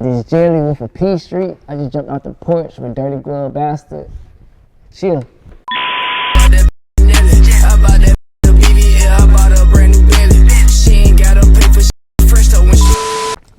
This jelly with a P Street. I just jumped out the porch with Dirty Glove Bastard. Chill.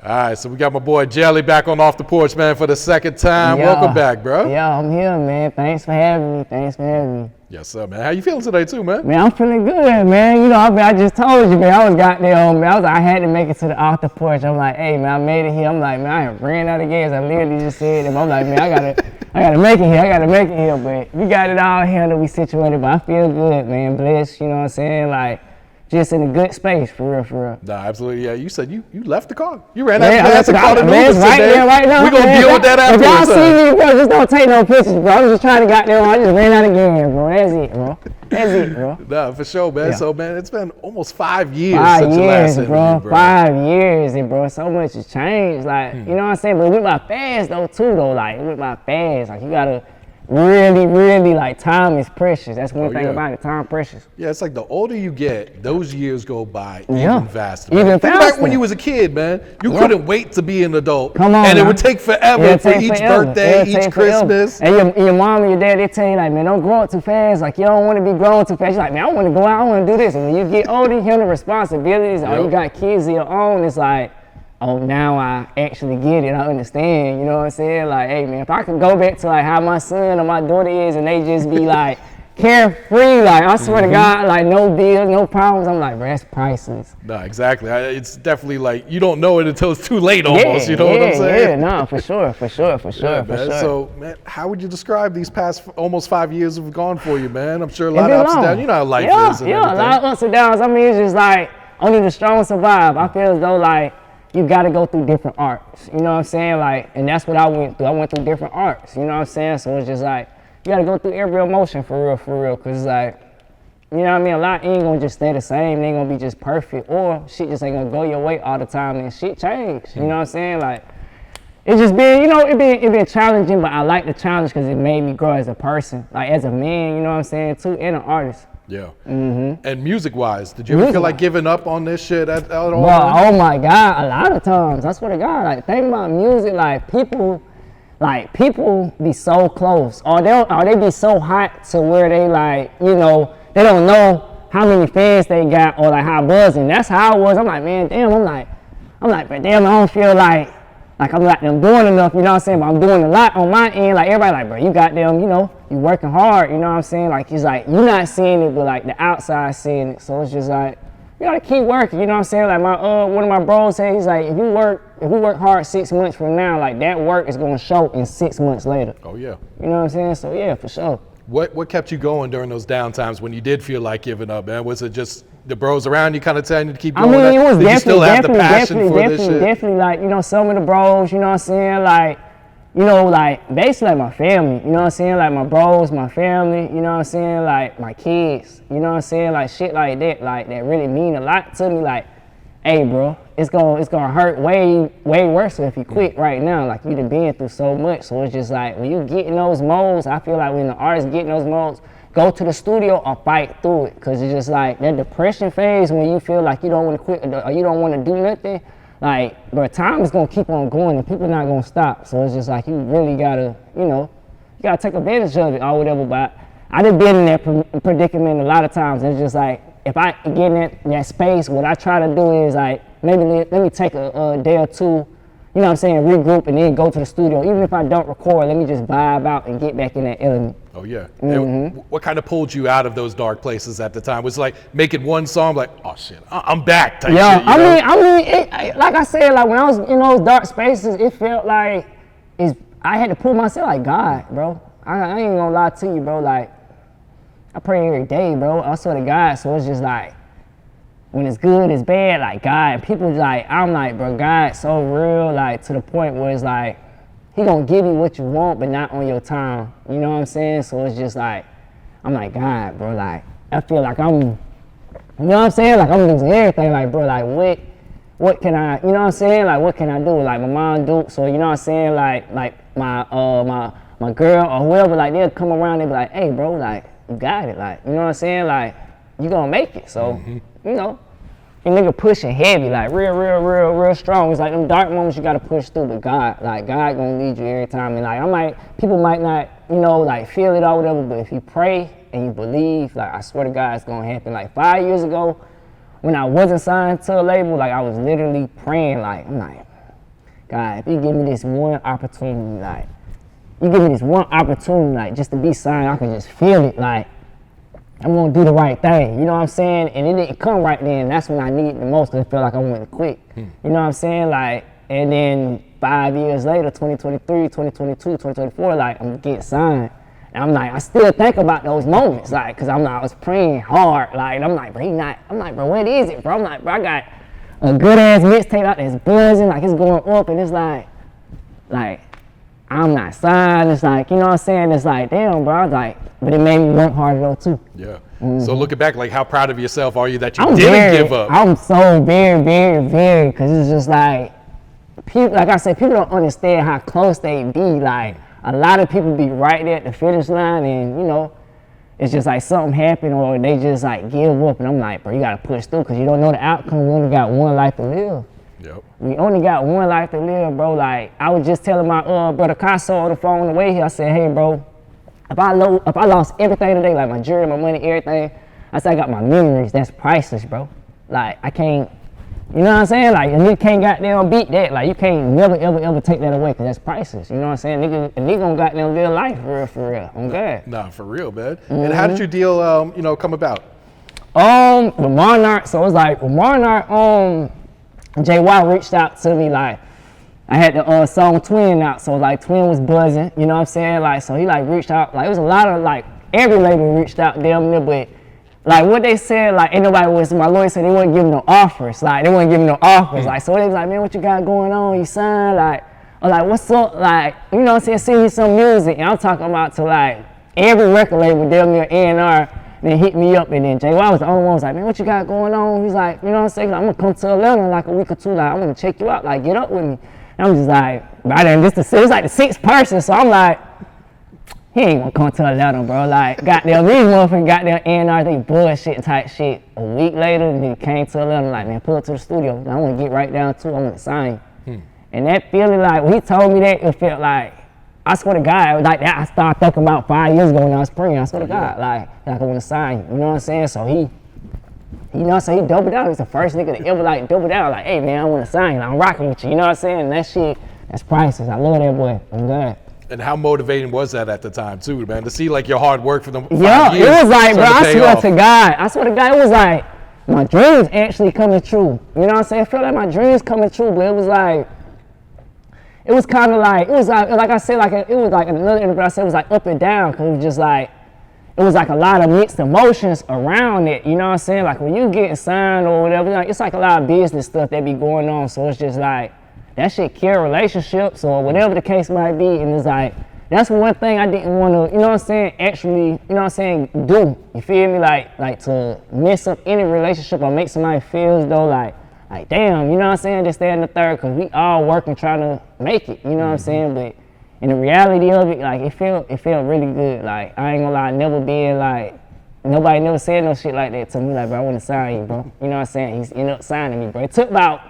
All right, so we got my boy Jelly back on Off the Porch, man, for the second time. Yeah. Welcome back, bro. Yeah, I'm here, man. Thanks for having me. Yes, sir, man. How you feeling today, too, man? Man, I'm feeling good, man. You know, I just told you, man. I was goddamn, man. I had to make it to the Off the Porch. I'm like, hey, man, I made it here. I'm like, man, I have ran out of gas. I literally just said it. I'm like, man, I gotta make it here. But we got it all here that we situated. But I feel good, man. Blessed, you know what I'm saying? Like, just in a good space, for real. Nah, absolutely. Yeah, you said you left the car. You ran out of gas and called it right there, right now. We're going to deal with that after. If y'all see me, bro, just don't take no pictures, bro. I'm just trying to goddamn, I just ran out of gas, bro. That's it, bro. Nah, for sure, man. Yeah. So, man, it's been almost 5 years since you last interview, bro. 5 years, bro. So much has changed. Like, you know what I'm saying? But with my fast, though, too, though. Like, with my fast, like, you got to really, like, time is precious. That's one thing about it. Time precious. Yeah, it's like the older you get, those years go by even faster. Even Think faster. back when you was a kid, man. You couldn't wait to be an adult. Come on, and man. It would take forever for each birthday, each Christmas. And your mom and your dad, they tell you, like, man, don't grow up too fast. Like, you don't want to be growing too fast. You're like, man, I want to go out. I want to do this. And when you get older, you have the responsibilities. Or you got kids of your own. It's like, oh, now I actually get it. I understand. You know what I'm saying? Like, hey, man, if I could go back to, like, how my son or my daughter is and they just be, like, carefree, like, I swear to God, like, no bills, no problems. I'm like, bro, that's priceless. Nah, exactly. It's definitely, like, you don't know it until it's too late almost. You know what I'm saying? Yeah, no, for sure. So, man, how would you describe these past almost 5 years have gone for you, man? I'm sure a lot of ups and downs. You know how life is and everything. A lot of ups and downs. I mean, it's just, like, only the strong survive. I feel as though, like, you got to go through different arcs, you know what I'm saying? Like, and that's what I went through. I went through different arcs, you know what I'm saying? So it's just like, you got to go through every emotion for real. Cause it's like, you know what I mean? A lot ain't gonna just stay the same. They ain't gonna be just perfect, or shit just ain't gonna go your way all the time and shit change. You know what I'm saying? Like, it's just been, you know, it been challenging, but I like the challenge because it made me grow as a person, like as a man, you know what I'm saying, too, and an artist. Yeah. And music-wise, did you ever feel like giving up on this shit at all? Well, oh my God, a lot of times. I swear to God, like, think about music, like people be so close, or they be so hot to where they, like, you know, they don't know how many fans they got or like how buzzing. That's how I was. I'm like, man, damn. I'm like, but damn, I don't feel like I'm like them doing enough. You know what I'm saying? But I'm doing a lot on my end. Like, everybody like, bro, you got them, you know, you working hard. You know what I'm saying? Like, he's like, you're not seeing it, but like the outside seeing it. So it's just like, you gotta keep working. You know what I'm saying? Like, one of my bros said, he's like, if we work hard 6 months from now, like, that work is gonna show in 6 months later. Oh yeah. You know what I'm saying? So yeah, for sure. What kept you going during those down times when you did feel like giving up, man? Was it just the bros around you kind of telling you to keep going? I mean, it was Did you still have the passion for this shit? Definitely, like, you know, some of the bros, you know what I'm saying, like, you know, like, basically like my family, you know what I'm saying, like my bros, my family, you know what I'm saying, like my kids, you know what I'm saying, like shit like that really mean a lot to me, like, hey, bro, it's gonna hurt way worse if you quit right now. Like, you done been through so much. So it's just like, when you get in those modes, I feel like when the artists get in those modes, go to the studio or fight through it. Cause it's just like that depression phase when you feel like you don't want to quit or you don't want to do nothing. Like, bro, time is gonna keep on going and people not gonna stop. So it's just like, you really gotta, you know, you gotta take advantage of it or whatever. But I done been in that predicament a lot of times. It's just like, if I get in that space, what I try to do is like, maybe let me take a day or two, you know what I'm saying, regroup and then go to the studio. Even if I don't record, let me just vibe out and get back in that element. Oh yeah. And what kind of pulled you out of those dark places at the time? Was it like making one song like, oh shit, I'm back type shit, I mean, like I said, like when I was in those dark spaces, it felt like I had to pull myself like, God, bro. I ain't gonna lie to you, bro. Like, I pray every day, bro. I swear to God. So it's just like, when it's good, it's bad. Like, God, people like, I'm like, bro, God's so real, like, to the point where it's like, he gonna give you what you want, but not on your time. You know what I'm saying? So it's just like, I'm like, God, bro, like, I feel like I'm, you know what I'm saying? Like, I'm losing everything. Like, bro, like, what can I, you know what I'm saying? Like, what can I do? Like, my mom do, so you know what I'm saying? Like my girl or whoever, like, they'll come around and be like, hey, bro, like, you got it. Like, you know what I'm saying? Like, you gonna make it. So, you know. and nigga pushing heavy, like real strong. It's like them dark moments you gotta push through, but God gonna lead you every time. And like people might not, you know, like feel it or whatever, but if you pray and you believe, like I swear to God, it's gonna happen. Like 5 years ago, when I wasn't signed to a label, like I was literally praying, like I'm like, God, if you give me this one opportunity, like you give me this one opportunity, like just to be signed, I can just feel it, like I'm gonna do the right thing, you know what I'm saying? And it didn't come right then. That's when I needed the most, because I felt like I wanted to quit. You know what I'm saying? Like, and then 5 years later, 2023, 2022, 2024, like I'm getting signed. And I'm like, I still think about those moments, like, cause I'm like, I was praying hard, like, and I'm like, bro, what is it, bro? I'm like, bro, I got a good ass mixtape out there, it's buzzing, like it's going up, and it's like I'm not signed. It's like, you know what I'm saying? It's like, damn, bro. Like, but it made me work harder though too. Yeah. So looking back, like, how proud of yourself are you that you didn't give up? I'm so very, because it's just like, people, like I said, people don't understand how close they be. Like, a lot of people be right there at the finish line, and you know, it's just like something happened, or they just like give up, and I'm like, bro, you gotta push through, because you don't know the outcome. We only got one life to live. Yep. We only got one life to live, bro. Like, I was just telling my brother Casso on the phone on the way here, I said, hey, bro, if I lost everything today, like my jewelry, my money, everything, I said I got my memories. That's priceless, bro. Like, I can't, you know what I'm saying? Like, a nigga can't goddamn beat that. Like, you can't never, ever take that away, because that's priceless. You know what I'm saying? Nigga gonna goddamn live life for real. On God. Nah, for real, man. And how did your deal, come about? With MNRK, so it was like, with MNRK, JY reached out to me, like, I had the song Twin out, so like Twin was buzzing, you know what I'm saying? Like, so he like reached out, like it was a lot of, like, every label reached out damn near, but like what they said, like ain't nobody was, my lawyer said they wasn't giving no offers, like they wasn't giving no offers, like, so they was like, man, what you got going on, you signed, like, or like, what's up, like, you know what I'm saying, send me some music, and I'm talking about to like, every record label damn near A&R, then hit me up, and then JY was the only one who was like, man, what you got going on? He's like, you know what I'm saying? Like, I'm gonna come to Atlanta in like a week or two, like, I'm gonna check you out, like, get up with me. And I'm just like, bro, it's like the sixth person, so I'm like, he ain't gonna come to Atlanta, bro. Like, goddamn, these motherfuckers goddamn A&R, they bullshit type shit. A week later, and then came to Atlanta, like, man, pull up to the studio. I wanna get right down to it, I wanna sign you. And that feeling, like, when he told me that, it felt like, I swear to God, like that, I started thinking about 5 years ago when I was praying. I swear to God, like I want to sign you. You know what I'm saying? So he doubled down. He's the first nigga to ever like double down. Like, hey man, I want to sign you. Like, I'm rocking with you. You know what I'm saying? And that shit, that's priceless. I love that boy. I'm glad. And how motivating was that at the time too, man? To see like your hard work for them 5 years. Yeah, it was like, bro, I swear to God, it was like my dreams actually coming true. You know what I'm saying? I felt like my dreams coming true, but it was like. It was kind of like, it was like I said, like it was like another interview I said, it was like up and down, because it was just like, it was like a lot of mixed emotions around it, you know what I'm saying? Like when you getting signed or whatever, like, it's like a lot of business stuff that be going on, so it's just like, that shit kill relationships or whatever the case might be, and it's like, that's one thing I didn't want to, you know what I'm saying, actually, you know what I'm saying, do, you feel me? Like to mess up any relationship or make somebody feel as though like damn, you know what I'm saying, just stay in the third, because we all working trying to make it, you know what I'm saying, but in the reality of it, like, it felt really good, like, I ain't gonna lie, never being like, nobody never said no shit like that to me, like, bro, I wanna sign you, bro, you know what I'm saying, he's ended up signing me, bro, it took about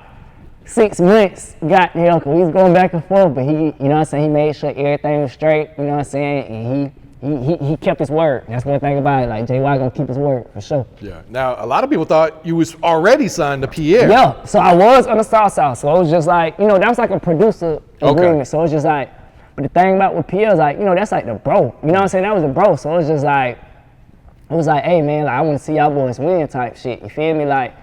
6 months, got there, because we was going back and forth, but he, you know what I'm saying, he made sure everything was straight, you know what I'm saying, and he kept his word. That's one thing about it. Like, JY gonna keep his word, for sure. Yeah. Now, a lot of people thought you was already signed to Pierre. Yeah. So I was on the South South. So it was just like, you know, that was like a producer agreement. So it was just like, but the thing about with Pierre is like, you know, that's like the bro. You know what I'm saying? That was the bro. So it was just like, hey man, like I want to see y'all boys win type shit. You feel me? Like,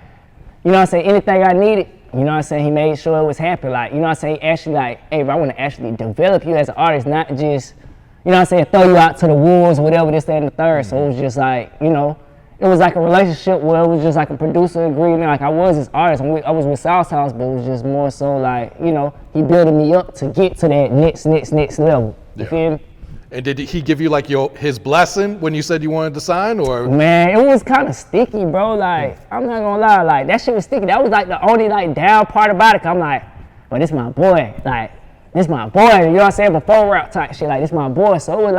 you know what I'm saying? Anything I needed, you know what I'm saying? He made sure it was happy. Like, you know what I'm saying? He actually like, hey bro, I want to actually develop you as an artist, not just, you know what I'm saying, throw you out to the wolves or whatever, this, that, and the third. So it was just like, you know, it was like a relationship where it was just like a producer agreement. Like I was his artist, I was with South House, but it was just more so like, you know, he building me up to get to that next level. You feel me? And did he give you like his blessing when you said you wanted to sign, or? Man, it was kind of sticky, bro. Like, I'm not gonna lie, like that shit was sticky. That was like the only like down part about it. 'Cause I'm like, well, this my boy. Like, this my boy, you know what I'm saying, before rap type shit, like, this my boy. So it was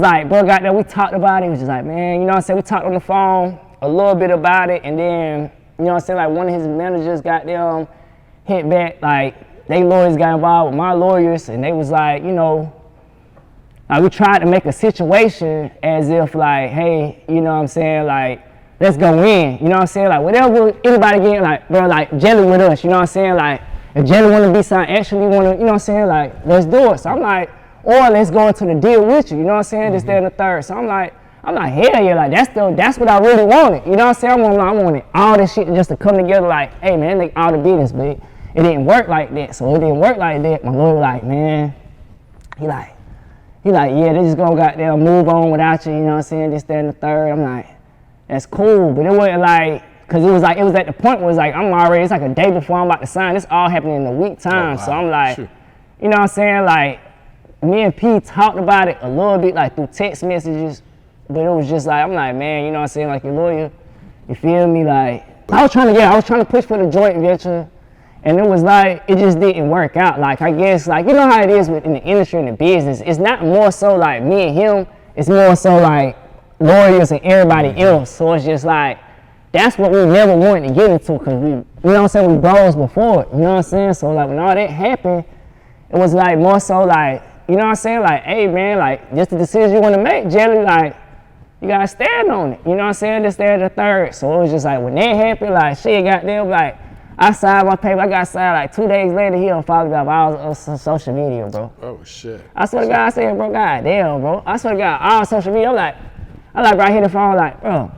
like, bro, got there, we talked about it. It was just like, man, you know what I'm saying, we talked on the phone a little bit about it, and then you know what I'm saying, like one of his managers got them hit back, like they lawyers got involved with my lawyers, and they was like, you know, like we tried to make a situation as if like, hey, you know what I'm saying, like let's go in, you know what I'm saying, like whatever anybody get, like bro, like jelly with us, you know what I'm saying, like if jelly want to be something, actually want to, you know what I'm saying, like let's do it. So I'm like, or let's go into the deal with you know what I'm saying, this, that, and the third. So I'm like, hell yeah, like that's what I really wanted, you know what I'm saying, I wanted all this shit just to come together, like, hey man, like all the business, but it didn't work like that. So it didn't work like that. My lawyer like, man, he like, yeah, they just gonna goddamn move on without you, you know what I'm saying, this, that, and the third. I'm like, that's cool, but it wasn't like, cause it was at the point where it's like, it's like a day before I'm about to sign. This all happening in a week time. Oh, wow. So I'm like, sure. You know what I'm saying, like, me and P talked about it a little bit, like through text messages, but it was just like, I'm like, man, you know what I'm saying, like your lawyer, you feel me, like, I was trying to push for the joint venture, and it was like, it just didn't work out. Like, I guess, like, you know how it is within the industry and the business, it's not more so like me and him, it's more so like lawyers and everybody else. So it's just like, that's what we never wanted to get into, because we, you know what I'm saying, we bros before, you know what I'm saying? So like when all that happened, it was like more so like, you know what I'm saying, like, hey man, like, just the decision you want to make, Jelly, like, you gotta stand on it, you know what I'm saying, this, that, and the third. So it was just like, when that happened, like, shit, goddamn, like, I signed my paper, I got signed like 2 days later, he unfollowed me on social media, bro. Oh shit. I swear to God, I said, bro, goddamn, bro. I swear to God, all social media, I'm like right here the phone, like, bro,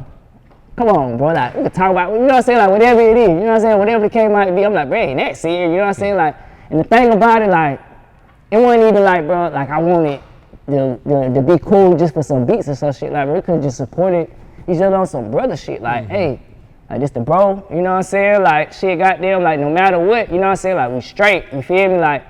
come on, bro, like, we can talk about, you know what I'm saying, like, whatever it is, you know what I'm saying, whatever the case might be, I'm like, bro, ain't that serious, you know what I'm saying, like, and the thing about it, like, it wasn't even like, bro, like, I wanted to be cool just for some beats or some shit, like, bro, we could just support it each other on some brother shit, like, hey, like, this the bro, you know what I'm saying, like, shit, goddamn, like, no matter what, you know what I'm saying, like, we straight, you feel me, like,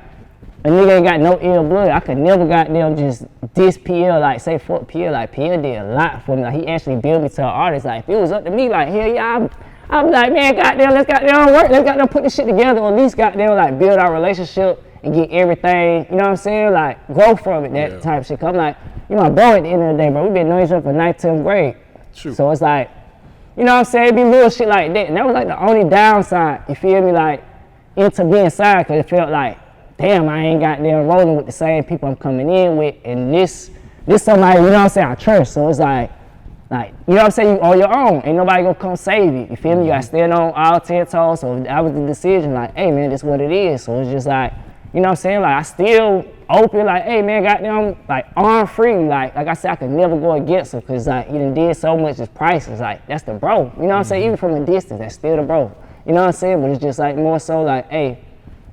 a nigga ain't got no ill blood. I could never goddamn just diss Pierre, like, say fuck Pierre, like, Pierre did a lot for me, like, he actually built me to an artist, like, if it was up to me, like, hell yeah, I'm like, man, goddamn, let's goddamn work, let's goddamn put this shit together, or at least goddamn, like, build our relationship and get everything, you know what I'm saying, like, grow from it, that type of shit, cause I'm like, you my bro at the end of the day, bro, we been knowing each other for 9th, 10th grade, True. So it's like, you know what I'm saying, it be little shit like that, and that was like the only downside, you feel me, like, into being signed, cause it felt like, damn, I ain't got them rolling with the same people I'm coming in with, and this somebody, you know what I'm saying, I trust, so it's like, you know what I'm saying, you on your own, ain't nobody gonna come save you feel me, you gotta stand on all 10 toes, so that was the decision, like, hey man, this what it is, so it's just like, you know what I'm saying, like, I still open, like, hey man, goddamn, like, arm free, like I said, I could never go against him, cause like, he done did so much, his prices, like, that's the bro, you know what I'm saying, even from a distance, that's still the bro, you know what I'm saying, but it's just like, more so like, hey,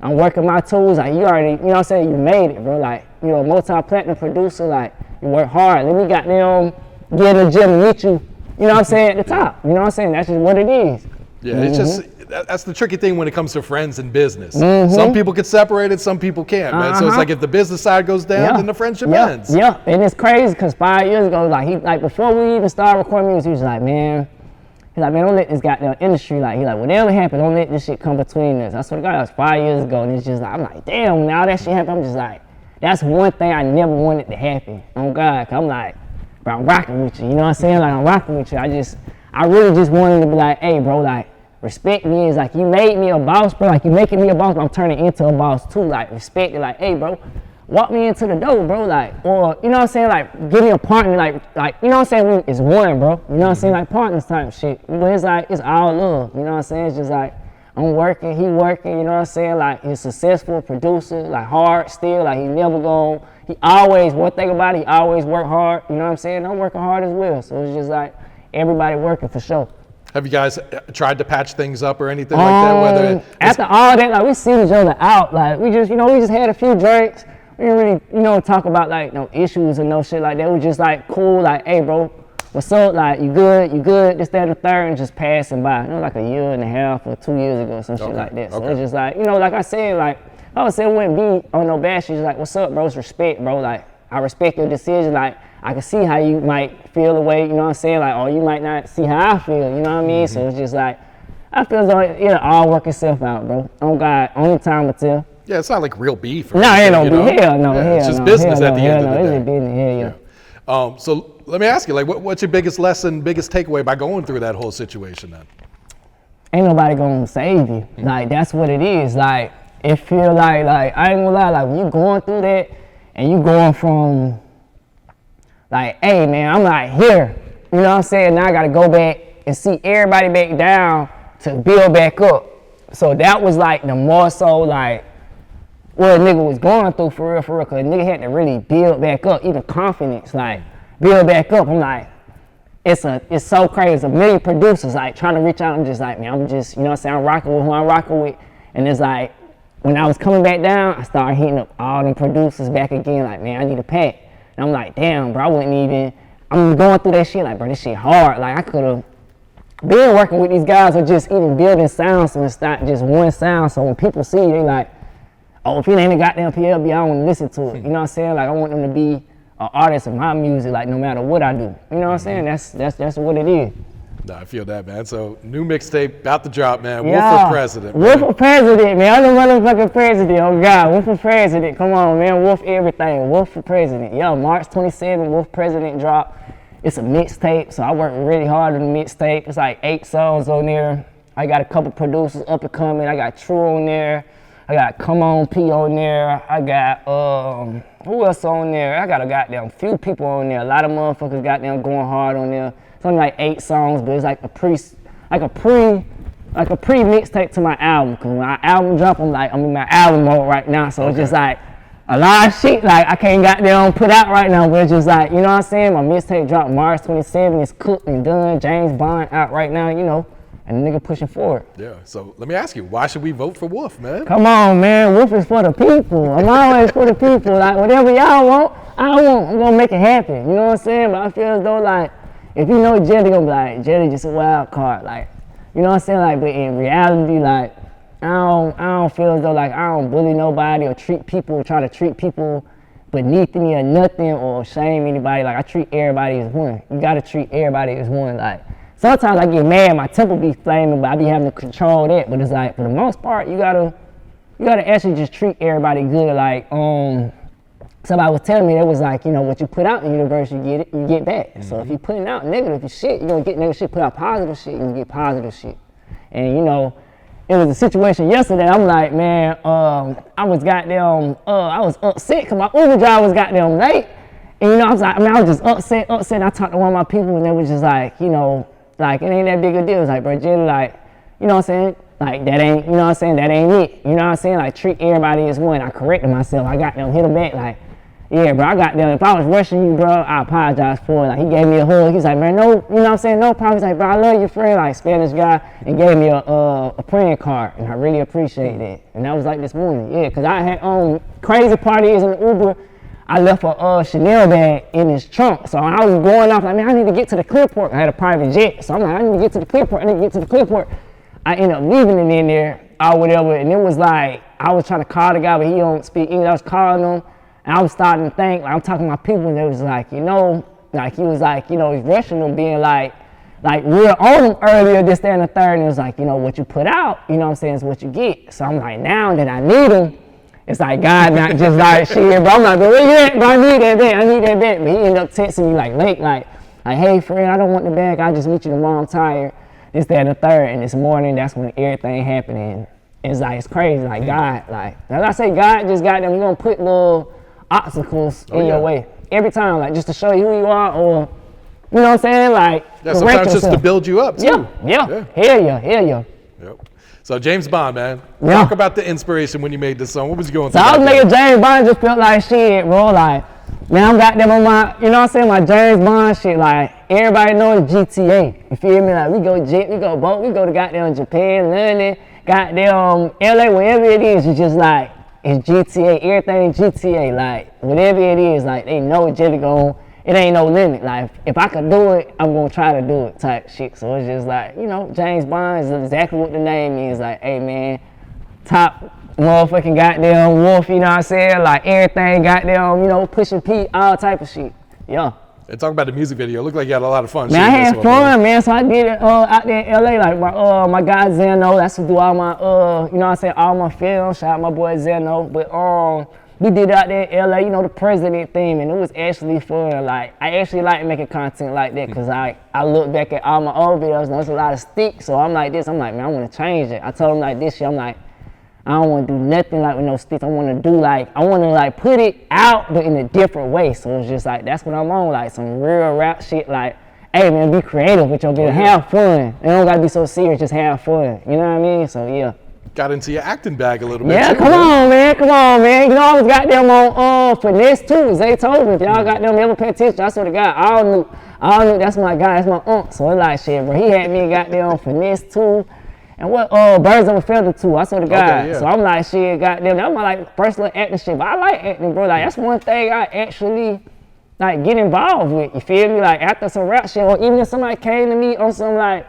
I'm working my tools, like, you already, you know what I'm saying, you made it, bro, like, you know, multi-platinum producer, like, you work hard, let me goddamn get in the gym and meet you, you know what I'm saying, at the top, you know what I'm saying, that's just what it is. Yeah, it's just, that's the tricky thing when it comes to friends and business. Some people can separate it, some people can't, man. So it's like if the business side goes down, then the friendship ends. Yeah, and it's crazy because 5 years ago, like, before we even started recording music, he was like, man, don't let this goddamn industry, like, he like, whatever happened, don't let this shit come between us. I swear to God, that was 5 years ago, and it's just like, I'm like, damn, now that shit happened, I'm just like, that's one thing I never wanted to happen, on God, cause I'm like, bro, I'm rocking with you, you know what I'm saying, like, I'm rocking with you, I really just wanted to be like, hey, bro, like, respect me is like, you made me a boss, bro, like, you making me a boss, but I'm turning into a boss too, like, respect it, like, hey, bro, walk me into the door, bro, like, or, you know what I'm saying, like, give me a partner, like, you know what I'm saying, it's one, bro, you know what I'm saying, like, partners type shit, but it's like, it's all love, you know what I'm saying, it's just like, I'm working, he working, you know what I'm saying, like, he's a successful producer, like, hard still, like, he never gone, he always, one thing about it, he always work hard, you know what I'm saying, I'm working hard as well, so it's just like, everybody working for sure. Have you guys tried to patch things up or anything like that? Whether after all that, like, we see each other out, like, we just had a few drinks. We didn't really, you know, talk about like no issues or no shit like that. We just like cool, like, hey bro, what's up? Like, you good, this, that, and the third, and just passing by. You know, like a year and a half or 2 years ago, some shit like that. So it's just like, you know, like I said, like, I would say it wouldn't be on no bad shit. Just like, what's up, bro? It's respect, bro. Like, I respect your decision. Like, I can see how you might feel the way, you know what I'm saying? Like, or you might not see how I feel, you know what I mean? So it's just like, I feel as though it'll all work itself out, bro. On God, only time will tell. Yeah, it's not like real beef. No, it don't be. Hell no, hell no. It's just business at the end of the day. It's business, hell yeah. So let me ask you, like, what's your biggest lesson, biggest takeaway by going through that whole situation then? ain't nobody gonna save you. Like, that's what it is. Like, it feel like I ain't gonna lie, like, when you going through that, and you going from, like, hey, man, I'm like here. You know what I'm saying? Now I gotta go back and see everybody back down to build back up. So that was, like, the more so, like, what a nigga was going through for real, because a nigga had to really build back up, even confidence, like, build back up. I'm like, it's so crazy. There's a million producers, like, trying to reach out. I'm just like, man, I'm just, you know what I'm saying, I'm rocking with who I'm rocking with. And it's like, when I was coming back down, I started hitting up all them producers back again, like, man, I need a pack. And I'm like, damn, bro, I'm going through that shit, like, bro, this shit hard. Like, I could have been working with these guys or just even building sounds, so it's not just one sound. So when people see you, they like, oh, if it ain't a goddamn PLB, I don't want to listen to it. You know what I'm saying? Like, I want them to be an artist of my music, like, no matter what I do. You know what I'm saying? That's what it is. No, I feel that, man. So, new mixtape about to drop, man. Wolf for president. Wolf for president, man. I'm the motherfucking president. Oh, God. Wolf for president. Come on, man. Wolf everything. Wolf for president. Yo, March 27th, Wolf president drop. It's a mixtape, so I worked really hard on the mixtape. It's like 8 songs on there. I got a couple producers up and coming. I got True on there. I got Come On P on there. I got, who else on there? I got a goddamn few people on there. A lot of motherfuckers goddamn going hard on there. It's only like 8 songs, but it's like a pre mixtape to my album. Cause when my album drop, I'm in my album mode right now. So It's just like a lot of shit like I can't goddamn put out right now. But it's just like, you know what I'm saying? My mixtape dropped March 27th. It's cooked and done. James Bond out right now, you know. And the nigga pushing forward. Yeah, so let me ask you, why should we vote for Wolf, man? Come on, man. Wolf is for the people. I'm always for the people. Like, whatever y'all want, I want. I'm gonna make it happen. You know what I'm saying? But I feel as though, like, if you know Jelly, gonna be like, Jelly just a wild card. Like, you know what I'm saying? Like, but in reality, like, I don't feel as though, like, I don't bully nobody or try to treat people beneath me or nothing or shame anybody. Like, I treat everybody as one. You gotta treat everybody as one. Like, sometimes I get mad, my temper be flaming, but I be having to control that. But it's like, for the most part, you gotta actually just treat everybody good. Like, somebody was telling me, it was like, you know, what you put out in the universe, you get back. Mm-hmm. So if you putting out negative shit, you're gonna get negative shit. Put out positive shit, you're gonna get positive shit. And you know, it was a situation yesterday. I'm like, man, I was upset because my Uber driver was goddamn late. And you know, I was just upset. I talked to one of my people, and they was just like, you know, like, it ain't that big a deal. It's like, bro, Jelly, like, you know what I'm saying? Like, that ain't, you know what I'm saying? That ain't it. You know what I'm saying? Like, treat everybody as one. I corrected myself. I got them, hit him back, like, yeah, bro, I got them. If I was rushing you, bro, I apologize for it. Like, he gave me a hug. He's like, man, no, you know what I'm saying? No problem. He's like, bro, I love your friend, like, Spanish guy, and gave me a praying card, and I really appreciate that. And that was like this morning, yeah, because I had, crazy party is in the Uber. I left a Chanel bag in his trunk. So when I was going off, like, man, I need to get to the Clearport. I had a private jet. So I'm like, I need to get to the Clearport. I ended up leaving it in there or whatever. And it was like, I was trying to call the guy, but he don't speak English. I was calling him. And I was starting to think, like, I'm talking to my people, and it was like, you know, like, he was like, you know, he's rushing them, being like we were on him earlier, this, that, and the third. And it was like, you know, what you put out, you know what I'm saying, is what you get. So I'm like, now that I need him, it's like God not just like shit, bro. I'm like, but where you at, bro? I need that back. But he ended up texting me like late, like, hey, friend, I don't want the bag. I'll just meet you tomorrow. I'm tired. This, that, and the third. And this morning, that's when everything happened. And it's like, it's crazy. Like, God, like, as I say, God just got them. He's going to put little obstacles in your way every time, like, just to show you who you are, or, you know what I'm saying? Like, yeah, sometimes just to build you up, too. Yeah. Hell yeah. Yep. So James Bond, man, talk about the inspiration when you made this song. What was you going through? So I was making James Bond, just felt like shit, bro. Like, man, I'm goddamn on my, you know what I'm saying, my James Bond shit. Like, everybody knows GTA. You feel me? Like, we go jet, we go boat, we go to goddamn Japan, London, goddamn LA, wherever it is. It's just like, it's GTA, everything GTA. Like, whatever it is, like, they know Jelly gon', it ain't no limit. Like, if I could do it, I'm gonna try to do it type shit. So it's just like, you know, James Bond is exactly what the name is. Like, hey, man, top motherfucking goddamn wolf, you know what I'm saying? Like, everything goddamn, you know, pushing P, all type of shit. Yeah. And talk about the music video. It looked like you had a lot of fun. Man, I had fun, man. So I did it out there in LA. Like, my guy Zeno, that's who do all my, you know what I'm saying, all my films. Shout out my boy Zeno. But we did it out there in LA, you know, the president theme, and it was actually fun. Like, I actually like making content like that, because I look back at all my old videos, and there's a lot of sticks, so I'm like, man, I want to change it. I told him, like, this year, I'm like, I don't want to do nothing like with no sticks. I want to put it out, but in a different way. So it's just like, that's what I'm on, like some real rap shit, like, hey man, be creative with your video, have fun. It don't gotta be so serious, just have fun. You know what I mean? So yeah. Got into your acting bag a little bit. Yeah, come on, man. You know, I was goddamn on finesse too. Zay told me, if y'all goddamn ever pay attention, I swear to God, I all knew that's my guy, that's my uncle. So it's like shit, bro. He had me goddamn on finesse too. And what Birds of a Feather too, I swear to God. Okay, yeah. So I'm like, shit, goddamn, that was my like first little acting shit. But I like acting, bro. Like, that's one thing I actually like get involved with. You feel me? Like, after some rap shit, or even if somebody came to me on some like,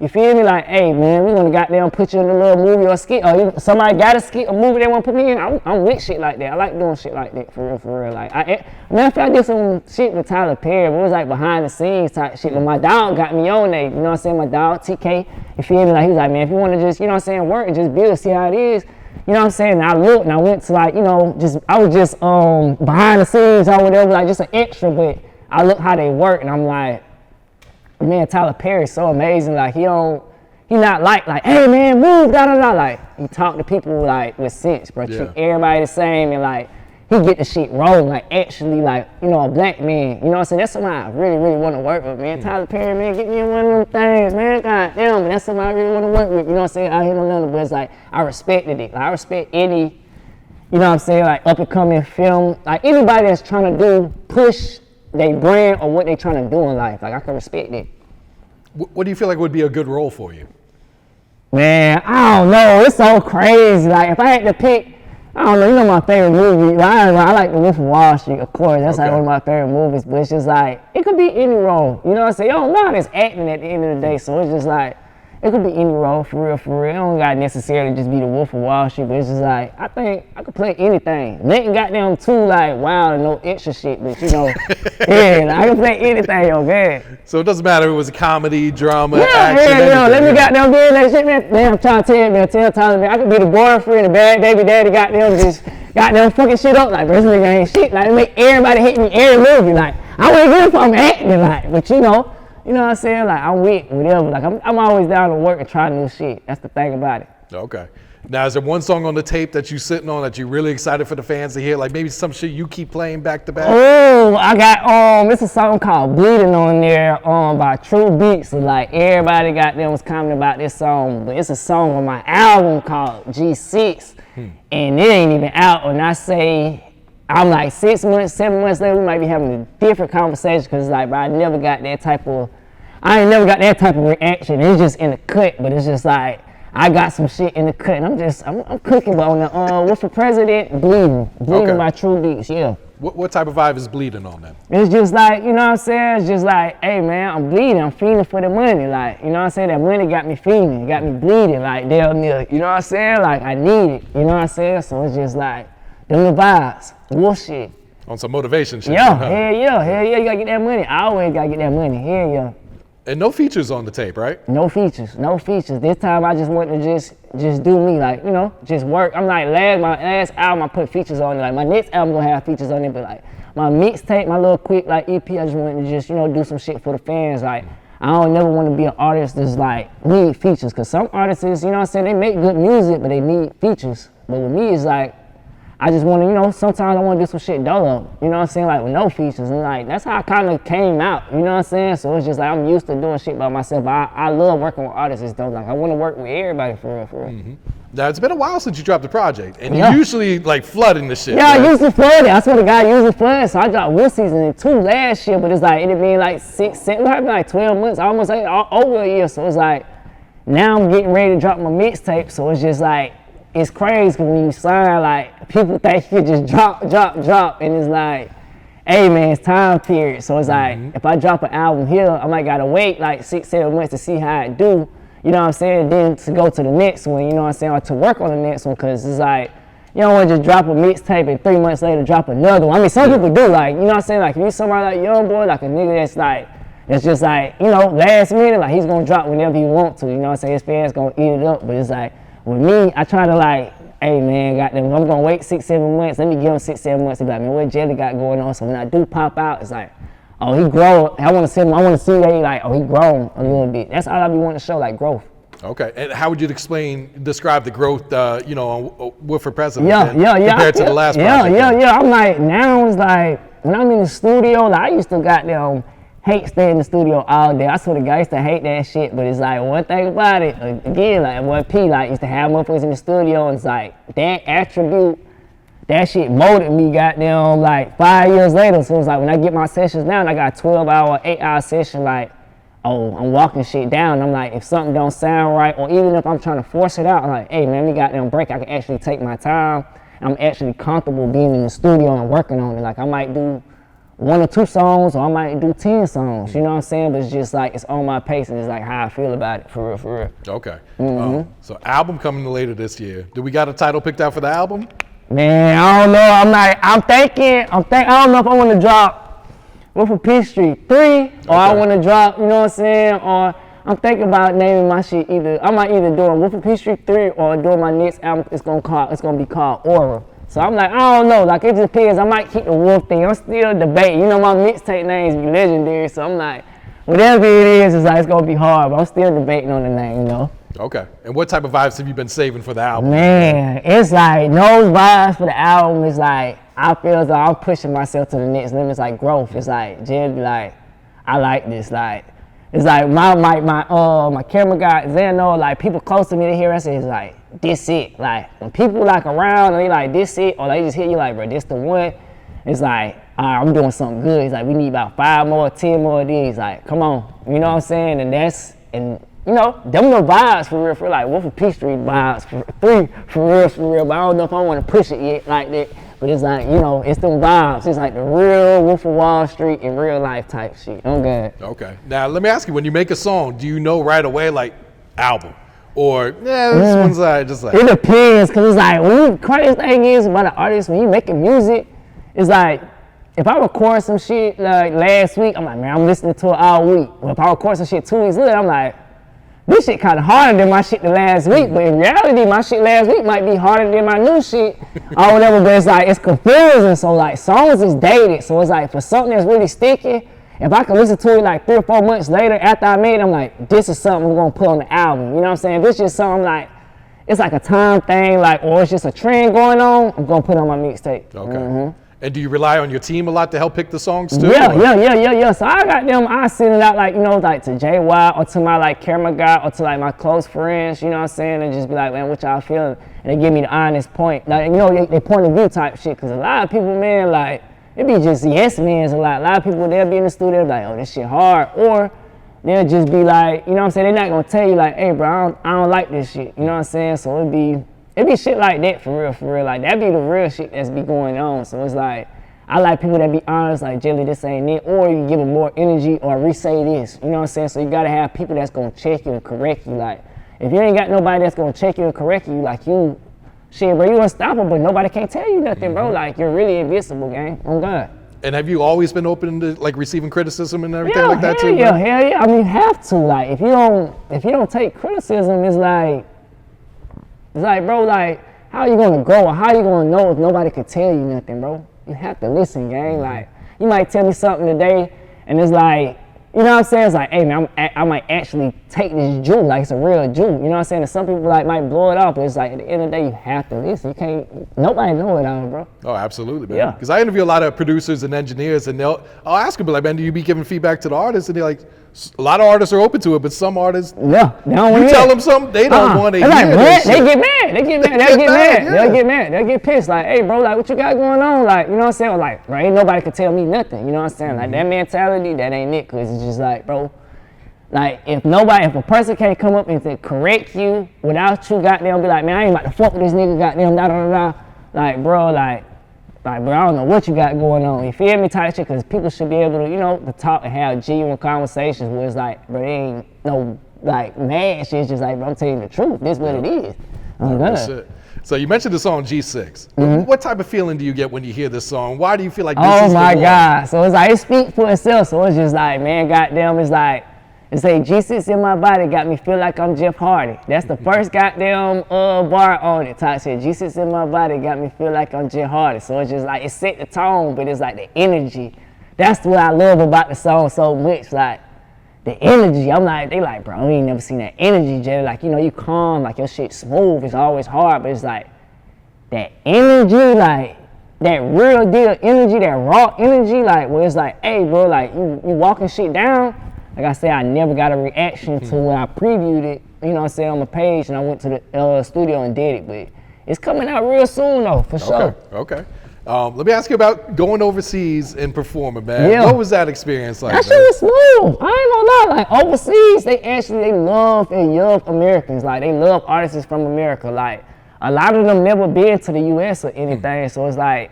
you feel me? Like, hey man, we gonna goddamn put you in a little movie or skit, or somebody got a skit, a movie they wanna put me in. I'm with shit like that. I like doing shit like that, for real. Like, matter of fact, I did some shit with Tyler Perry, but it was like behind the scenes type shit. But my dog got me on there, you know what I'm saying? My dog, TK, you feel me? Like, he was like, man, if you wanna just, you know what I'm saying, work and just build, see how it is. You know what I'm saying? And I looked and I went to like, you know, I was just behind the scenes or whatever, like just an extra, but I looked how they work and I'm like, man, Tyler Perry's so amazing. Like, he not like, hey man, move, da. Like, he talk to people like with sense, bro. Yeah. Treat everybody the same, and like, he get the shit rolling, like actually, like, you know, a black man. You know what I'm saying? That's somebody I really, really want to work with, man. Tyler Perry, man, get me in one of them things, man. God damn, but that's somebody I really want to work with. You know what I'm saying? Out here in Atlanta, but it's like, I respected it. Like, I respect any, you know what I'm saying, like up and coming film, like anybody that's trying to push their brand or what they trying to do in life. Like, I can respect it. What do you feel like would be a good role for you? Man, I don't know. It's so crazy. Like, if I had to pick, I don't know, you know my favorite movie. I like The Wolf of Wall Street, of course. That's like one of my favorite movies. But it's just like, it could be any role. You know what I'm saying? You don't know it's acting at the end of the day. So it's just like, it could be any role, for real. It don't gotta necessarily just be The Wolf of Wall Street. But it's just like, I think I could play anything. Nothing goddamn too like wild and no extra shit. But you know, yeah, like, I can play anything, okay? So it doesn't matter if it was a comedy, drama, yeah, action, yeah, let me goddamn do that shit, man. Man, I'm trying to tell you, man, tell Tyler, man, I could be the boyfriend, the bad baby daddy, goddamn, just goddamn fucking shit up. Like, bro, this nigga ain't shit. Like, it make everybody hate me every movie. Like, I wouldn't give if I'm acting, like, but you know what I'm saying? Like, I'm with whatever. Like, I'm always down to work and try new shit. That's the thing about it. Okay. Now, is there one song on the tape that you sitting on that you're really excited for the fans to hear? Like maybe some shit you keep playing back to back? Oh, I got it's a song called Bleeding on there by True Beats. So, like, everybody was commenting about this song, but it's a song on my album called G6, and it ain't even out. When I say I'm like 6 months, 7 months later, we might be having a different conversation, because like, bro, I ain't never got that type of reaction. It's just in the cut, but it's just like, I got some shit in the cut, and I'm cooking, but on the what's for President, Bleeding by True Beats, yeah. What type of vibe is Bleeding on that? It's just like, you know what I'm saying? It's just like, hey man, I'm bleeding, I'm feeding for the money, like, you know what I'm saying? That money got me feeding, it got me bleeding, like, damn near, you know what I'm saying? Like, I need it, you know what I'm saying? So it's just like, them the vibes, wolf shit. On some motivation shit. Yeah, hell yeah, you gotta get that money. I always gotta get that money, hell yeah. And no features on the tape, right? No features. This time I just want to just do me, like, you know, just work. I'm like, my last album I put features on it. Like, my next album gonna have features on it, but like, my mixtape, my little quick like EP, I just wanted to just, you know, do some shit for the fans. Like, I don't never want to be an artist that's like, need features. Cause some artists, you know what I'm saying, they make good music, but they need features. But with me, it's like, I just want to, you know, sometimes I want to do some shit dolo, you know what I'm saying, like with no features, and like, that's how I kind of came out, you know what I'm saying? So it's just like, I'm used to doing shit by myself, but I love working with artists though, like, I want to work with everybody for real. Mm-hmm. Now, it's been a while since you dropped the project, and you usually like flooding the shit. Yeah, right? I usually flood it. I swear to God, I usually flood. So I dropped one season and 2 last year, but it's like, it'd been like 6, 7, it had been like 12 months, almost like over a year. So it's like, now I'm getting ready to drop my mixtape, so it's just like, it's crazy because when you sign, like, people think you just drop, and it's like, hey man, it's time period. So it's like, if I drop an album here, I might gotta wait like 6, 7 months to see how it do, you know what I'm saying, then to go to the next one, you know what I'm saying, or to work on the next one, because it's like, you don't want to just drop a mixtape and 3 months later drop another one. I mean, some people do, like, you know what I'm saying, like, if you somebody like YoungBoy, like a nigga that's like, it's just like, you know, last minute, like, he's gonna drop whenever he want to, you know what I'm saying, his fans gonna eat it up, but it's like, with me, I try to like, hey man, goddamn, I'm gonna wait 6-7 months. Let me give him 6-7 months. He be like, man, what Jelly got going on? So when I do pop out, it's like, oh, he grown. I want to see him. I want to see that he like, oh, he grown a little bit. That's all I be wanting to show, like growth. Okay, and how would you describe the growth, you know, on Wolf for President compared to the last project? Yeah. I'm like, now it's like, when I'm in the studio, like I used to goddamn hate staying in the studio all day. I swear to God, I used to hate that shit, but it's like, one thing about it, again, like what P, like, used to have motherfuckers in the studio, and it's like, that attribute, that shit molded me, goddamn, like 5 years later. So it's like, when I get my sessions now, and I got a 12-hour, 8-hour session, like, oh, I'm walking shit down. I'm like, if something don't sound right, or even if I'm trying to force it out, I'm like, hey man, we got them break. I can actually take my time. I'm actually comfortable being in the studio and working on it. Like I might do 1 or 2 songs, or I might do 10 songs. You know what I'm saying? But it's just like, it's on my pace, and it's like how I feel about it, for real. Okay. So album coming later this year. Do we got a title picked out for the album? Man, I don't know. I'm thinking. I don't know if I want to drop Wolf of Peace Street 3, or I want to drop, you know what I'm saying, or I'm thinking about naming my shit I might either do a Wolf of Peace Street 3 or do my next album. It's gonna be called Aura. So I'm like, I don't know, like it just depends. I might keep the Wolf thing. I'm still debating. You know, my mixtape names be legendary, so I'm like, whatever it is, it's like it's gonna be hard, but I'm still debating on the name, you know. Okay. And what type of vibes have you been saving for the album? Man, it's like those vibes for the album is like, I feel as though I'm pushing myself to the next limit. It's like growth. It's like, Jed, like, I like this. Like, it's like my camera guy, Zano, like people close to me to hear us, it's like, this it. Like, when people like around and they like, this it, or they just hit you like, bro, this the one. It's like, all right, I'm doing something good. It's like, we need about 5 more, 10 more of these. Like, come on. You know what I'm saying? And you know, them the vibes for real, like Wolf of Peace Street vibes for real. But I don't know if I want to push it yet like that. But it's like, you know, it's them vibes. It's like the real Wolf of Wall Street in real life type shit. I'm good. Okay. Now let me ask you, when you make a song, do you know right away like album? Or this one's like just like, it depends, cause it's like, the craziest thing is about an artist, when you making music, it's like, if I record some shit like last week, I'm like, man, I'm listening to it all week. But if I record some shit 2 weeks later, I'm like, this shit kind of harder than my shit the last week. But in reality, my shit last week might be harder than my new shit or whatever. But it's like, it's confusing. So like, songs is dated. So it's like, for something that's really sticky, if I can listen to it like 3 or 4 months later after I made it, I'm like, this is something we're gonna put on the album. You know what I'm saying? If it's just something like, it's like a time thing, like, or it's just a trend going on, I'm gonna put it on my mixtape. Okay. And do you rely on your team a lot to help pick the songs too? Yeah. So I got them, I send it out like, you know, like to JY or to my like camera guy or to like my close friends, you know what I'm saying? And just be like, man, what y'all feeling? And they give me the honest point, like, you know, they point of view type shit. Cause a lot of people, man, like, it be just yes mans a lot. A lot of people, they'll be in the studio, like, oh, this shit hard. Or they'll just be like, you know what I'm saying? They're not gonna tell you like, hey bro, I don't like this shit. You know what I'm saying? So it be shit like that for real. Like, that be the real shit that's be going on. So it's like, I like people that be honest, like, Jelly, this ain't it. Or you give them more energy, or re-say this. You know what I'm saying? So you gotta have people that's gonna check you and correct you. Like, if you ain't got nobody that's gonna check you and correct you, like, you, shit, bro, you unstoppable, but nobody can't tell you nothing, bro. Like, you're really invincible, gang. Oh, God. And have you always been open to, like, receiving criticism and everything like that, too? Hell yeah. I mean, you have to. Like, if you don't take criticism, it's like, bro, like, how are you gonna grow, or how are you gonna know if nobody can tell you nothing, bro? You have to listen, gang. Like, you might tell me something today, and it's like, you know what I'm saying? It's like, hey man, I might actually take this jewel, like it's a real jewel. You know what I'm saying? And some people like might blow it off, but it's like, at the end of the day, you have to listen. You can't, nobody know it all, bro. Oh, absolutely, man. Yeah. Because I interview a lot of producers and engineers, and I'll ask them, like, man, do you be giving feedback to the artists? And they're like, a lot of artists are open to it, but some artists, they don't you tell them something, they don't want to hear like, that shit. They get mad. They'll get mad. They'll get pissed. Like, hey, bro, like, what you got going on? Like, you know what I'm saying? Like, bro, ain't nobody could tell me nothing. You know what I'm saying? Like, that mentality, that ain't it. Because it's just like, bro, like, if a person can't come up and say, correct you without you goddamn be like, man, I ain't about to fuck with this nigga, goddamn, da. Like, bro, bro, I don't know what you got going on. You feel me, type shit? Because people should be able to, you know, to talk and have genuine conversations where it's like, bro, there ain't no, like, mad shit. It's just like, bro, I'm telling you the truth. This is what it is. That's it. So you mentioned the song G6. What type of feeling do you get when you hear this song? Why do you feel like this is the one? Oh, my God. So it's like, it speaks for itself. So it's just like, man, goddamn, it's It say, G6 in my body got me feel like I'm Jeff Hardy. That's the first goddamn bar on it. Type shit. G6 in my body got me feel like I'm Jeff Hardy. So it's just like, it set the tone, but it's like the energy. That's what I love about the song so much. Like, the energy. I'm like, they like, bro, we ain't never seen that energy, Jay. Like, you know, you calm, like your shit smooth. It's always hard, but it's like, that energy, like, that real deal energy, that raw energy, like, where it's like, hey, bro, like, you walking shit down. Like I said, I never got a reaction to when I previewed it, you know what I'm saying, on the page, and I went to the studio and did it. But it's coming out real soon, though, for sure. Okay. Let me ask you about going overseas and performing, man. Yeah. What was that experience like? That shit was smooth. I ain't gonna lie. Like, overseas, they love Americans. Like, they love artists from America. Like, a lot of them never been to the U.S. or anything, so it's like,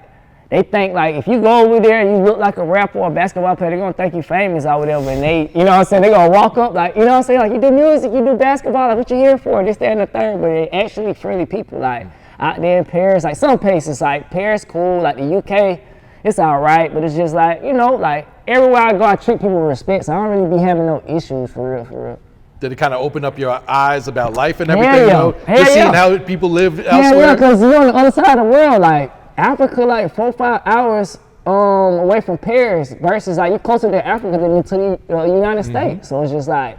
they think, like, if you go over there and you look like a rapper or a basketball player, they're gonna think you famous or whatever, and they, you know what I'm saying, they gonna walk up, like, you know what I'm saying, like, you do music, you do basketball, like, what you here for, this, that, and the third, but they actually friendly people, like, out there in Paris, like, some places, like, Paris cool, like, the UK, it's all right, but it's just like, you know, like, everywhere I go, I treat people with respect, so I don't really be having no issues, for real. Did it kind of open up your eyes about life and everything, you know, just seeing how people live elsewhere? Yeah, because you're on the other side of the world, like, Africa, like 4-5 hours away from Paris versus like you're closer to Africa than to the United States. So it's just like,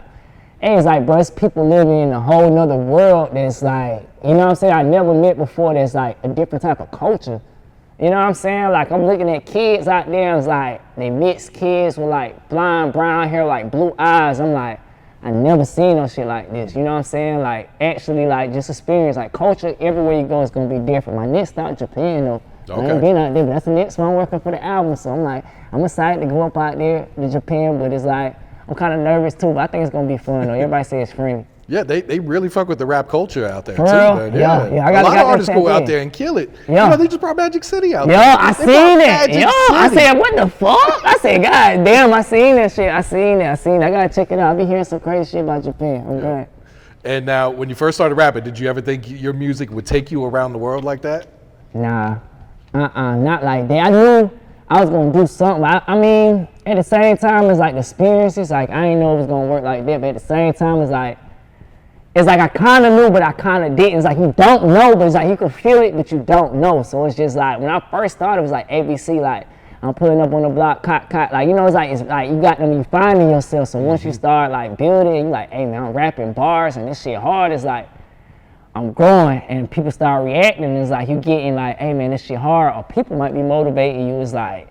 hey, it's like, bro, it's people living in a whole nother world that's like, you know what I'm saying, I never met before, that's like a different type of culture. You know what I'm saying? Like, I'm looking at kids out there, it's like, they mixed kids with like blonde, brown hair, like blue eyes. I'm like, I never seen no shit like this, you know what I'm saying? Like, actually, like, just experience, like, culture, everywhere you go is gonna be different. My next stop, Japan, though. I ain't been out there, but that's the next one I'm working for the album, so I'm like, I'm excited to go up out there to Japan, but it's like, I'm kind of nervous too, but I think it's gonna be fun, though. Everybody say it's friendly. Yeah, they really fuck with the rap culture out there, for too, real? man. Yeah. A lot of artists go out there and kill it. Yeah. You know, they just brought Magic City out there. I seen it. I said, what the fuck? I said, God damn, I seen that shit. I seen it. I gotta check it out. I be hearing some crazy shit about Japan. I'm glad. And now, when you first started rapping, did you ever think your music would take you around the world like that? Nah, not like that. I knew I was gonna do something. I mean, at the same time, it's like the experiences. Like, I didn't know it was gonna work like that, but at the same time, it's like I kind of knew, but I kind of didn't. It's like you don't know, but it's like you can feel it, but you don't know. So it's just like, when I first started, it was like ABC, like, I'm pulling up on the block, cot, like, you know, it's like you got them, you finding yourself. So once you start, like, building, you like, hey, man, I'm rapping bars, and this shit hard. It's like, I'm growing, and people start reacting, and it's like, you getting like, hey, man, this shit hard, or people might be motivating you. It's like,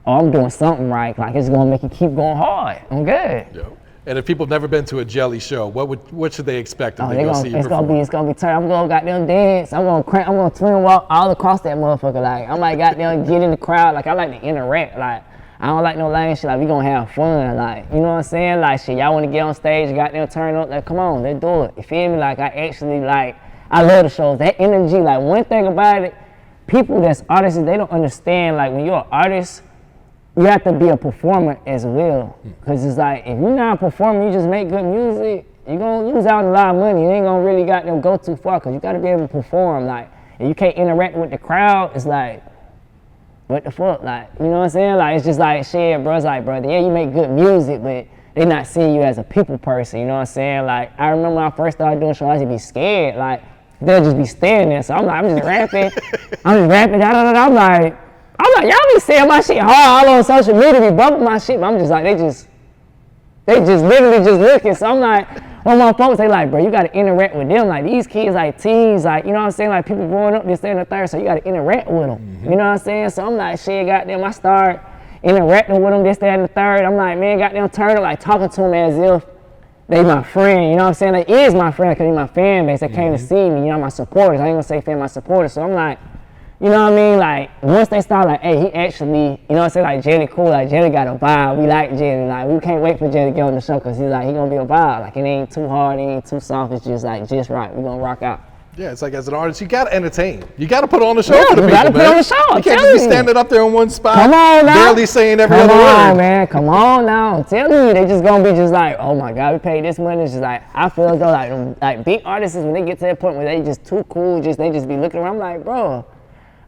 oh, I'm doing something right. Like, it's gonna make you keep going hard. I'm good. Yo. And if people have never been to a Jelly show, what should they expect if they go see you perform? It's gonna be turned. I'm gonna goddamn dance. I'm gonna twin walk all across that motherfucker. Like, I might goddamn get in the crowd. Like, I like to interact. Like, I don't like no lame shit. Like, we gonna have fun. Like, you know what I'm saying? Like, shit, y'all wanna get on stage, goddamn turn up. Like, come on, let's do it. You feel me? Like, I actually like, I love the shows. That energy. Like, one thing about it, people that's artists, they don't understand. Like, when you're an artist, you have to be a performer as well. Because it's like, if you're not a performer, you just make good music, you're going to lose out on a lot of money. You ain't going to really got them go too far, because you got to be able to perform. Like, if you can't interact with the crowd, it's like, what the fuck? Like, you know what I'm saying? Like, it's just like, shit, bro. It's like, brother, yeah, you make good music, but they not seeing you as a people person, you know what I'm saying? Like, I remember when I first started doing shows, I used to be scared. Like, they'll just be standing there. So I'm like, I'm just rapping, I'm like, y'all be saying my shit hard all on social media, be bumping my shit, but I'm just like, they just literally just looking. So I'm like, when my folks, they like, bro, you gotta interact with them. Like, these kids, like teens, like, you know what I'm saying? Like, people growing up, this, that, and the third, so you gotta interact with them. You know what I'm saying? So I'm like, shit, goddamn, I start interacting with them, this, that, and the third. I'm like, man, goddamn, turn up, like, talking to them as if they my friend, you know what I'm saying? They is my friend, because they my fan base. They came to see me, you know, my supporters. I ain't gonna say fan, my supporters. So I'm like, you know what I mean? Like, once they start, like, hey, he actually, you know what I'm saying? Like, Jelly cool. Like, Jelly got a vibe. We like Jelly. Like, we can't wait for Jelly to get on the show, because he's like, he gonna be a vibe. Like, it ain't too hard, it ain't too soft. It's just, like, just right. We gonna rock out. Yeah, it's like, as an artist, you gotta entertain. You gotta put on the show for the people, you gotta put on the show. You can't just be standing up there in one spot, come on now, barely saying every other word. Come on, man. Come on now. I'm telling you, they just gonna be just like, oh my God, we paid this money. It's just like, I feel as though, like big artists, when they get to that point where they just too cool, they just be looking around, I'm like, bro,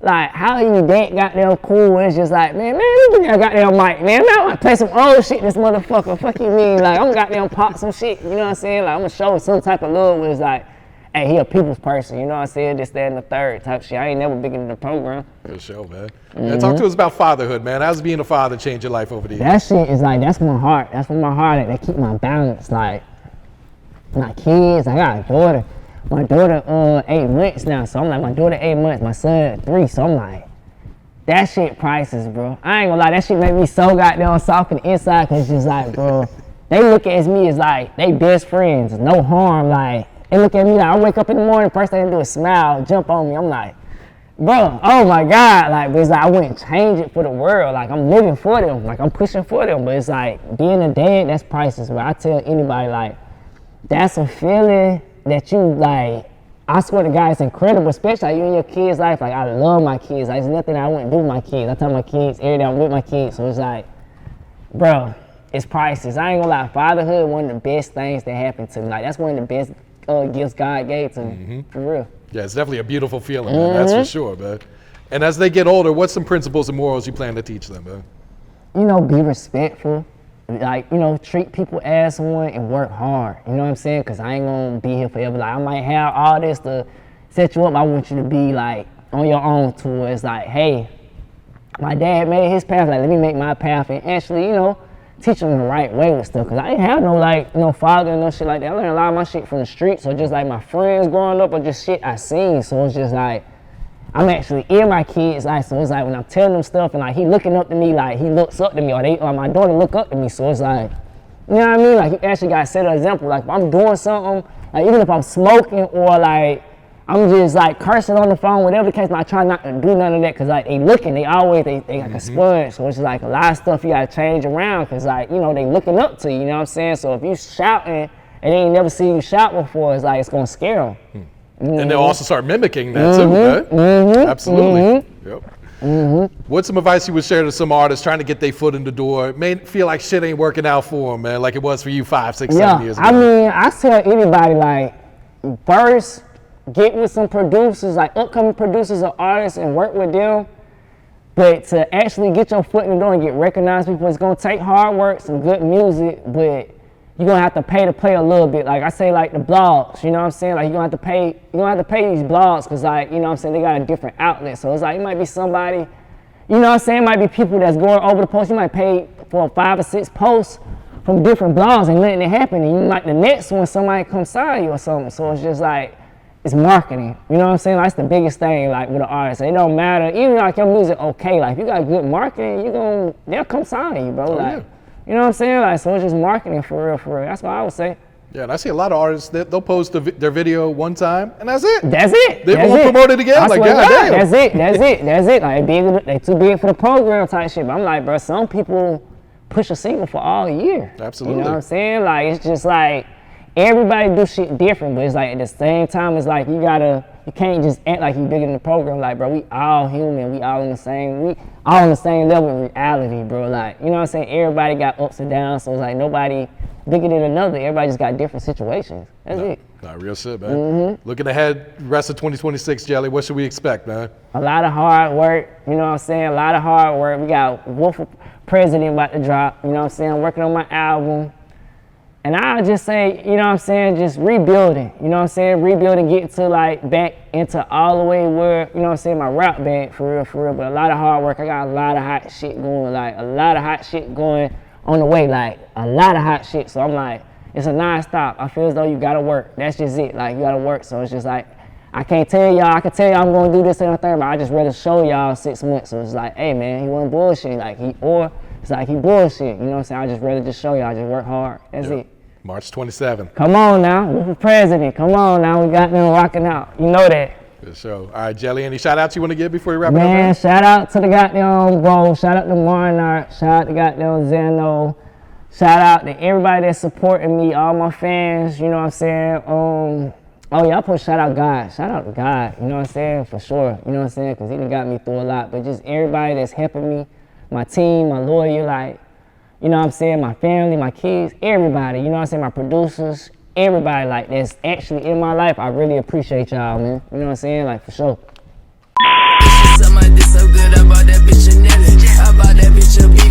Like, how you that goddamn cool? It's just like, man, give me a goddamn mic, man. I want to play some old shit, this motherfucker. Fuck you mean? Like, I'm goddamn pop some shit, you know what I'm saying? Like, I'm gonna show some type of love where it's like, hey, he a people's person, you know what I'm saying? This, that, and the third type shit. I ain't never been in the program. For sure, man. Yeah, talk to us about fatherhood, man. How's being a father changed your life over the years? That shit is like, that's my heart. That's where my heart at. They keep my balance. Like, my kids, I got a daughter. My daughter 8 months now, so I'm like, my daughter 8 months, my son 3, so I'm like, that shit priceless, bro. I ain't gonna lie, that shit make me so goddamn soft on the inside, cause it's just like, bro, they look at me as like, they best friends, no harm, like, they look at me like, I wake up in the morning, first thing they do is smile, jump on me, I'm like, bro, oh my God, like, but it's like, I wouldn't change it for the world, like, I'm living for them, like, I'm pushing for them, but it's like, being a dad, that's priceless, bro. I tell anybody, like, that's a feeling that you, like, I swear to God, it's incredible, especially like you and your kids' life. Like, I love my kids. Like, there's nothing I wouldn't do with my kids. I tell my kids every day I'm with my kids. So it's like, bro, it's priceless. I ain't gonna lie, fatherhood, one of the best things that happened to me. Like, that's one of the best gifts God gave to me, for real. Yeah, it's definitely a beautiful feeling, man. That's for sure, man. And as they get older, what's some principles and morals you plan to teach them, man? You know, be respectful. Like, you know, treat people as one and work hard. You know what I'm saying? Because I ain't going to be here forever. Like, I might have all this to set you up. I want you to be, like, on your own tour. It's like, hey, my dad made his path. Like, let me make my path. And actually, you know, teach them the right way with stuff. Because I didn't have no, like, no father and no shit like that. I learned a lot of my shit from the streets. So just, like, my friends growing up or just shit I seen. So it's just, like, I'm actually in my kids' life, so it's like when I'm telling them stuff and like he looking up to me, like he looks up to me, or my daughter look up to me, so it's like, you know what I mean? Like you actually gotta set an example. Like if I'm doing something, like even if I'm smoking or like I'm just like cursing on the phone, whatever the case, I try not to do none of that, cause like they looking, they always they like a sponge, so it's just like a lot of stuff you gotta change around, cause like you know they looking up to you, you know what I'm saying? So if you shouting and they ain't never seen you shout before, it's like it's gonna scare them. And they'll also start mimicking that too, right? Absolutely. Yep. What's some advice you would share to some artists trying to get their foot in the door? May feel like shit ain't working out for them, man, like it was for you 5, 6, 7 years ago. I mean, I tell anybody, like, first, get with some producers, like upcoming producers or artists and work with them. But to actually get your foot in the door and get recognized, people, it's gonna take hard work, some good music, but you're gonna have to pay to play a little bit. Like I say, like the blogs, you know what I'm saying? Like you're gonna have to pay these blogs, cause like, you know what I'm saying, they got a different outlet. So it's like, it might be somebody, you know what I'm saying? It might be people that's going over the post. You might pay for 5 or 6 posts from different blogs and letting it happen. And you like the next one, somebody come sign you or something. So it's just like, it's marketing. You know what I'm saying? Like, that's the biggest thing, like with an artist. It don't matter, even like your music, okay. Like if you got good marketing, they'll come sign you, bro. Like, you know what I'm saying? Like, so it's just marketing for real, for real. That's what I would say. Yeah, and I see a lot of artists that they'll post their video one time and that's it. That's it. They won't promote it again. Like, goddamn. That's it. Like, they too big for the program type shit. But I'm like, bro, some people push a single for all year. Absolutely. You know what I'm saying? Like, it's just like, everybody do shit different, but it's like at the same time, it's like you can't just act like you bigger than the program. Like, bro, we all human. We all on the same level in reality, bro. Like, you know what I'm saying? Everybody got ups and downs, so it's like nobody bigger than another. Everybody just got different situations. That's it. Nah, real shit, man. Looking ahead, rest of 2026, Jelly, what should we expect, man? A lot of hard work, you know what I'm saying? A lot of hard work. We got Wolf President about to drop, you know what I'm saying? I'm working on my album. And I'll just say, you know what I'm saying, just rebuilding, you know what I'm saying, rebuilding, getting to like back into all the way where, you know what I'm saying, my rap band, for real, but a lot of hard work. I got a lot of hot shit going, like a lot of hot shit going on the way, like a lot of hot shit. So I'm like, it's a non-stop. I feel as though you gotta work. That's just it, like you gotta work. So it's just like, I can tell y'all I'm gonna do this and a third, but I just rather show y'all 6 months. So it's like, hey man, he wasn't bullshit, it's like he bullshit, you know what I'm saying? I just rather just show y'all, just work hard. That's it. March 27th. Come on now, we're for president. Come on now, we got them rocking out. You know that. Good show. All right, Jelly, any shout outs you want to give before you wrap it up? Man, shout out to the goddamn bro. Shout out to MNRK. Shout out to goddamn Zeno. Shout out to everybody that's supporting me, all my fans, you know what I'm saying? Oh yeah, I put shout out God. Shout out to God, you know what I'm saying? For sure, you know what I'm saying? Because he done got me through a lot. But just everybody that's helping me, my team, my lawyer, like, you know what I'm saying, my family, my kids, everybody, you know what I'm saying, my producers, everybody like that's actually in my life. I really appreciate y'all, man. You know what I'm saying, like for sure. so good, I bought that bitch a Nelly. I bought that bitch a